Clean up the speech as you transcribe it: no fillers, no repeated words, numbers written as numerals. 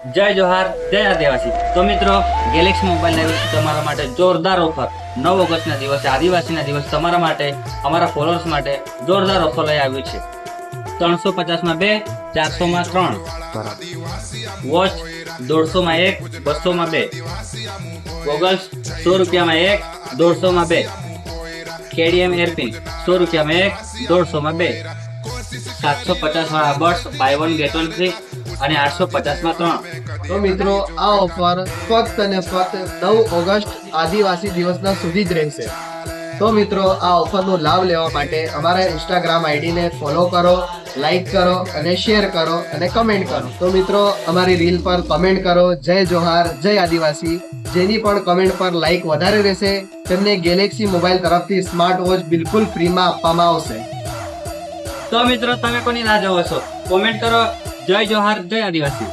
જય જોહાર, જય આદિવાસી। તો મિત્રો, ગેલેક્સી મોબાઈલ લાવ્યું છે તમારા માટે જોરદાર ઓફર। 9 ઓગસ્ટના દિવસે, આદિવાસીના દિવસ તમારા માટે, અમારા ફોલોઅર્સ માટે જોરદાર ઓફર લઈ આવ્યું છે। 350 માં 2, 400 માં 3 વોચ 150 માં 1, 200 માં 2 ગોગલ્સ 100 રૂપિયામાં 1, 150 માં 2 KDM એરપિન 100 રૂપિયામાં 1, 150 માં 2 750 માં birds buy one get one free અને 850 માં 3। તો મિત્રો, આ ઓફર ફક્ત અને ફક્ત 9 ઓગસ્ટ આદિવાસી દિવસના સુધી જ રહેશે। તો મિત્રો, આ ઓફરનો લાભ લેવા માટે અમારા ઇન્સ્ટાગ્રામ આઈડીને ફોલો કરો, લાઈક કરો અને શેર કરો અને કમેન્ટ કરો। તો મિત્રો, અમારી રીલ પર કમેન્ટ કરો જય જોહાર, જય આદિવાસી। જેની પણ કમેન્ટ પર લાઈક વધારે રહેશે તેમને ગેલેક્સી મોબાઈલ તરફથી સ્માર્ટ વોચ બિલકુલ ફ્રીમાં આપવામાં આવશે। તો મિત્રો, તમે કોની રાહ જોવો છો? કોમેન્ટ કરો જય જોહાર, જય આદિવાસી।